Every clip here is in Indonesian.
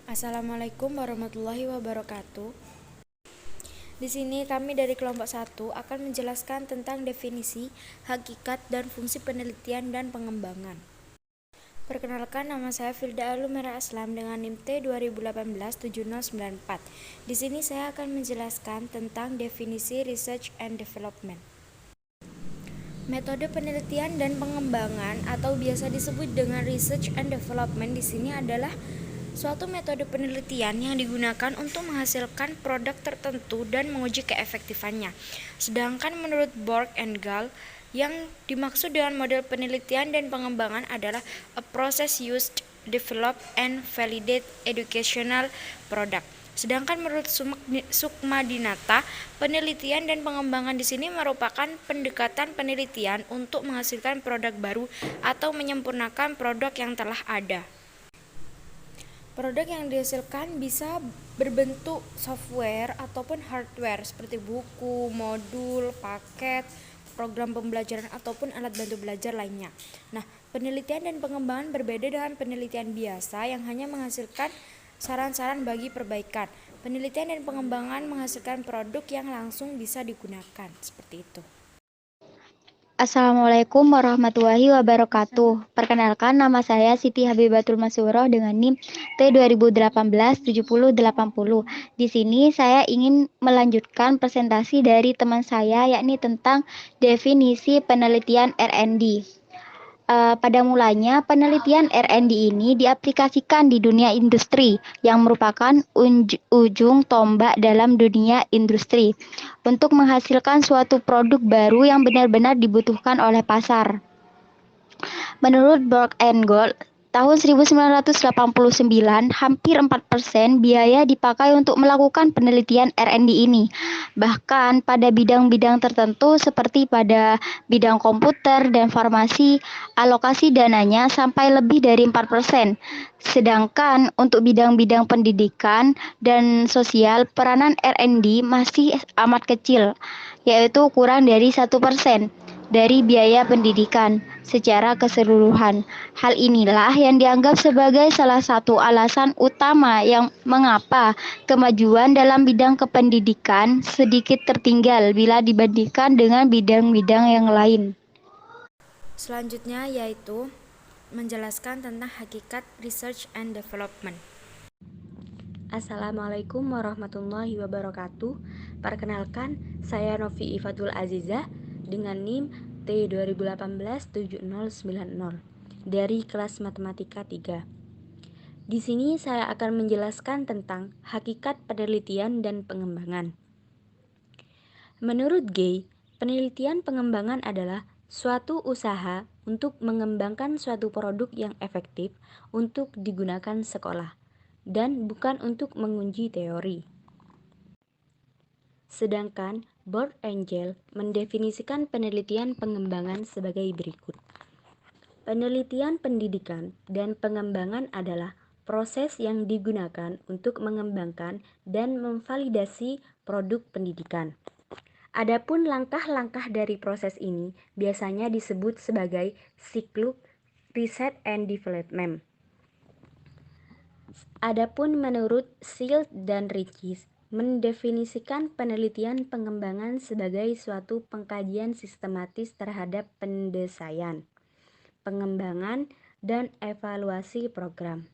Assalamualaikum warahmatullahi wabarakatuh. Di sini kami dari kelompok 1 akan menjelaskan tentang definisi, hakikat, dan fungsi penelitian dan pengembangan. Perkenalkan, nama saya Firda Alumera Aslam dengan NIM T 2018-7094. Di sini saya akan menjelaskan tentang definisi research and development. Metode penelitian dan pengembangan atau biasa disebut dengan research and development di sini adalah suatu metode penelitian yang digunakan untuk menghasilkan produk tertentu dan menguji keefektifannya. Sedangkan menurut Borg and Gall, yang dimaksud dengan model penelitian dan pengembangan adalah a process used, develop, and validate educational product. Sedangkan menurut Sukmadinata, penelitian dan pengembangan di sini merupakan pendekatan penelitian untuk menghasilkan produk baru atau menyempurnakan produk yang telah ada. Produk yang dihasilkan bisa berbentuk software ataupun hardware seperti buku, modul, paket, program pembelajaran ataupun alat bantu belajar lainnya. Nah, penelitian dan pengembangan berbeda dengan penelitian biasa yang hanya menghasilkan saran-saran bagi perbaikan. Penelitian dan pengembangan menghasilkan produk yang langsung bisa digunakan. Seperti itu. Assalamualaikum warahmatullahi wabarakatuh. Perkenalkan, nama saya Siti Habibatul Masuroh dengan NIM T 2018-7080. Di sini saya ingin melanjutkan presentasi dari teman saya, yakni tentang definisi penelitian R&D. Pada mulanya, penelitian R&D ini diaplikasikan di dunia industri yang merupakan ujung tombak dalam dunia industri untuk menghasilkan suatu produk baru yang benar-benar dibutuhkan oleh pasar. Menurut Borg and Gold, tahun 1989, hampir 4% biaya dipakai untuk melakukan penelitian R&D ini. Bahkan pada bidang-bidang tertentu seperti pada bidang komputer dan farmasi, alokasi dananya sampai lebih dari 4%. Sedangkan untuk bidang-bidang pendidikan dan sosial, peranan R&D masih amat kecil, yaitu kurang dari 1% dari biaya pendidikan secara keseluruhan. Hal inilah yang dianggap sebagai salah satu alasan utama yang mengapa kemajuan dalam bidang kependidikan sedikit tertinggal bila dibandingkan dengan bidang-bidang yang lain. Selanjutnya yaitu menjelaskan tentang hakikat research and development. Assalamualaikum warahmatullahi wabarakatuh. Perkenalkan, saya Novi Ifatul Azizah dengan NIM T 2018-7090 dari kelas Matematika 3. Di sini saya akan menjelaskan tentang hakikat penelitian dan pengembangan. Menurut Gay, penelitian pengembangan adalah suatu usaha untuk mengembangkan suatu produk yang efektif untuk digunakan sekolah dan bukan untuk menguji teori. Sedangkan Borg and Gall mendefinisikan penelitian pengembangan sebagai berikut. Penelitian pendidikan dan pengembangan adalah proses yang digunakan untuk mengembangkan dan memvalidasi produk pendidikan. Adapun langkah-langkah dari proses ini biasanya disebut sebagai siklus research and development. Adapun menurut Shield dan Ritchie mendefinisikan penelitian pengembangan sebagai suatu pengkajian sistematis terhadap pendesain, pengembangan, dan evaluasi program,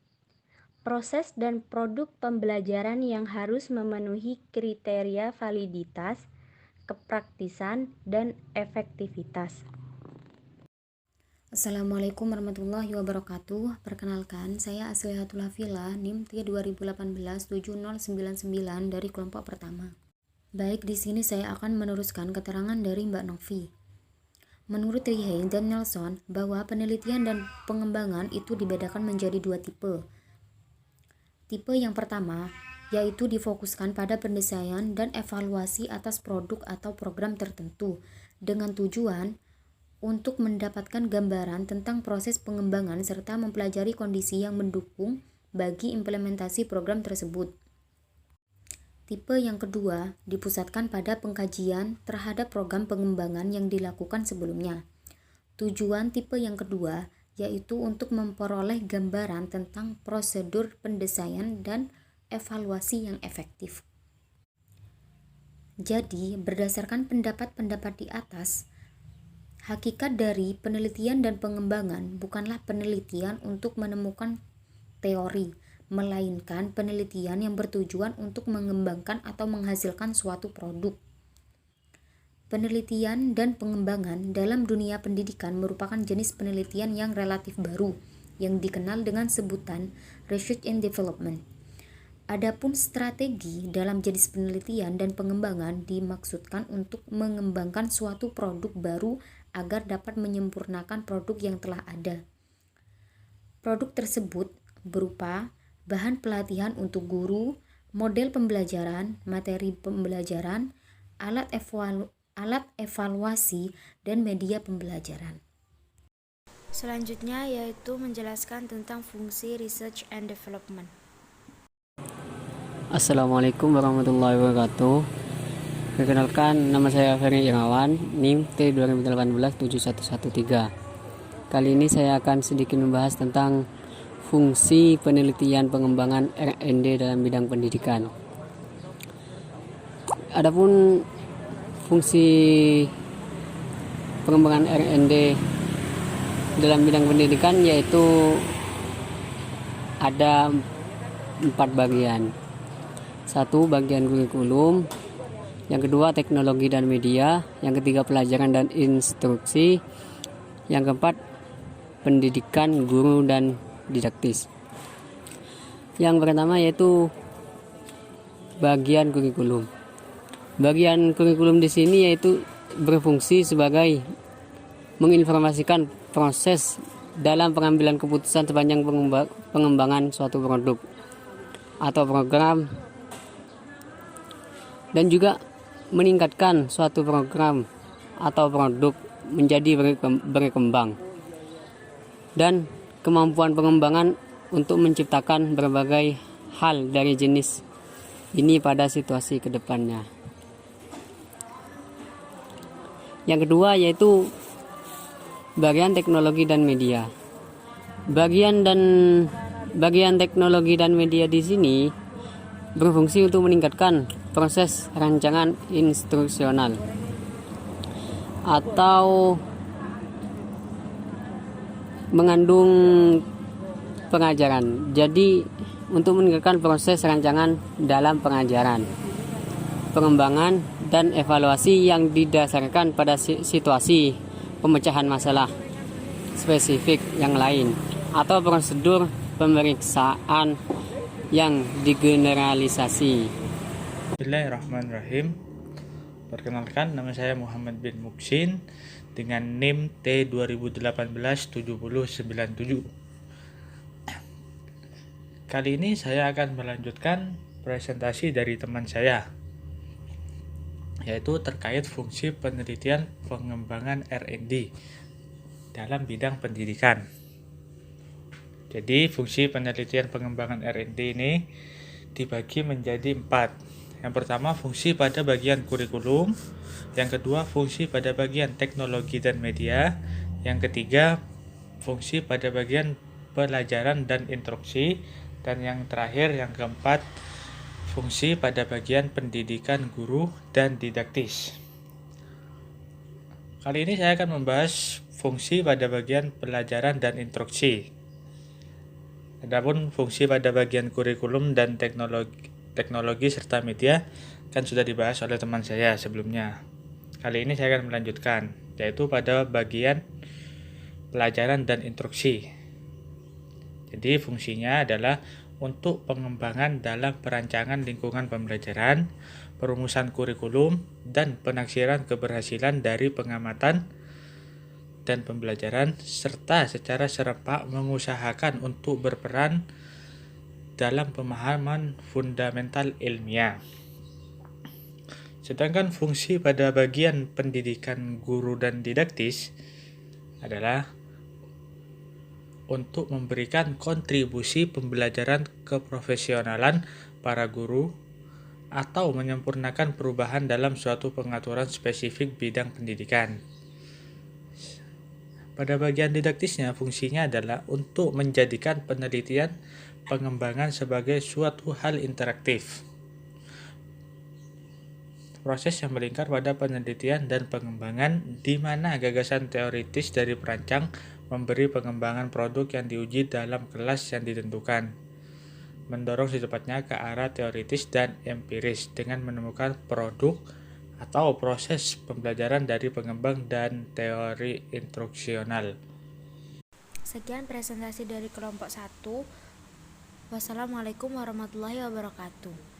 proses dan produk pembelajaran yang harus memenuhi kriteria validitas, kepraktisan, dan efektivitas. Assalamualaikum warahmatullahi wabarakatuh. Perkenalkan, saya Aslihatul Hafila, NIM T 2018-7099 dari kelompok pertama. Baik, di sini saya akan meneruskan keterangan dari Mbak Novi. Menurut Rihei dan Nelson, bahwa penelitian dan pengembangan itu dibedakan menjadi dua tipe. Tipe yang pertama, yaitu difokuskan pada pendesain dan evaluasi atas produk atau program tertentu dengan tujuan untuk mendapatkan gambaran tentang proses pengembangan serta mempelajari kondisi yang mendukung bagi implementasi program tersebut. Tipe yang kedua dipusatkan pada pengkajian terhadap program pengembangan yang dilakukan sebelumnya. Tujuan tipe yang kedua yaitu untuk memperoleh gambaran tentang prosedur pendesain dan evaluasi yang efektif. Jadi, berdasarkan pendapat-pendapat di atas, hakikat dari penelitian dan pengembangan bukanlah penelitian untuk menemukan teori, melainkan penelitian yang bertujuan untuk mengembangkan atau menghasilkan suatu produk. Penelitian dan pengembangan dalam dunia pendidikan merupakan jenis penelitian yang relatif baru, yang dikenal dengan sebutan research and development. Adapun strategi dalam jenis penelitian dan pengembangan dimaksudkan untuk mengembangkan suatu produk baru agar dapat menyempurnakan produk yang telah ada. Produk tersebut berupa bahan pelatihan untuk guru, model pembelajaran, materi pembelajaran, alat evaluasi, dan media pembelajaran. Selanjutnya yaitu menjelaskan tentang fungsi research and development. Assalamualaikum warahmatullahi wabarakatuh. Perkenalkan, nama saya Ferry Irawan, NIM T 2018-7113. Kali ini saya akan sedikit membahas tentang fungsi penelitian pengembangan R&D dalam bidang pendidikan. Adapun fungsi pengembangan R&D dalam bidang pendidikan yaitu ada 4 bagian. 1. Bagian kurikulum, yang kedua teknologi dan media, yang ketiga pelajaran dan instruksi, yang keempat pendidikan guru dan didaktis. Yang pertama yaitu bagian kurikulum. Bagian kurikulum di sini yaitu berfungsi sebagai menginformasikan proses dalam pengambilan keputusan sepanjang pengembangan suatu produk atau program, dan juga meningkatkan suatu program atau produk menjadi berkembang, dan kemampuan pengembangan untuk menciptakan berbagai hal dari jenis ini pada situasi kedepannya. Yang kedua yaitu bagian teknologi dan media. Bagian teknologi dan media di sini berfungsi untuk meningkatkan proses rancangan instruksional atau mengandung pengajaran. Jadi untuk meningkatkan proses rancangan dalam pengajaran, pengembangan dan evaluasi yang didasarkan pada situasi pemecahan masalah spesifik yang lain atau prosedur pemeriksaan yang digeneralisasi. Bismillahirrahmanirrahim. Perkenalkan, nama saya Muhammad bin Muksin dengan NIM T 2018-7097. Kali ini saya akan melanjutkan presentasi dari teman saya, yaitu terkait fungsi penelitian pengembangan R&D dalam bidang pendidikan. Jadi fungsi penelitian pengembangan R&D ini dibagi menjadi 4. Yang pertama, fungsi pada bagian kurikulum. Yang kedua, fungsi pada bagian teknologi dan media. Yang ketiga, fungsi pada bagian pelajaran dan instruksi. Dan yang terakhir, yang keempat, fungsi pada bagian pendidikan guru dan didaktis. Kali ini saya akan membahas fungsi pada bagian pelajaran dan instruksi. Adapun fungsi pada bagian kurikulum dan teknologi serta media kan sudah dibahas oleh teman saya sebelumnya. Kali ini saya akan melanjutkan, yaitu pada bagian pelajaran dan instruksi. Jadi fungsinya adalah untuk pengembangan dalam perancangan lingkungan pembelajaran, perumusan kurikulum, dan penaksiran keberhasilan dari pengamatan dan pembelajaran, serta secara serempak mengusahakan untuk berperan dalam pemahaman fundamental ilmiah. Sedangkan fungsi pada bagian pendidikan guru dan didaktis adalah untuk memberikan kontribusi pembelajaran keprofesionalan para guru atau menyempurnakan perubahan dalam suatu pengaturan spesifik bidang pendidikan. Pada bagian didaktisnya, fungsinya adalah untuk menjadikan penelitian pengembangan sebagai suatu hal interaktif. Proses yang melingkar pada penelitian dan pengembangan, di mana gagasan teoritis dari perancang memberi pengembangan produk yang diuji dalam kelas yang ditentukan, mendorong secepatnya ke arah teoritis dan empiris dengan menemukan produk atau proses pembelajaran dari pengembang dan teori instruksional. Sekian presentasi dari kelompok 1. Wassalamualaikum warahmatullahi wabarakatuh.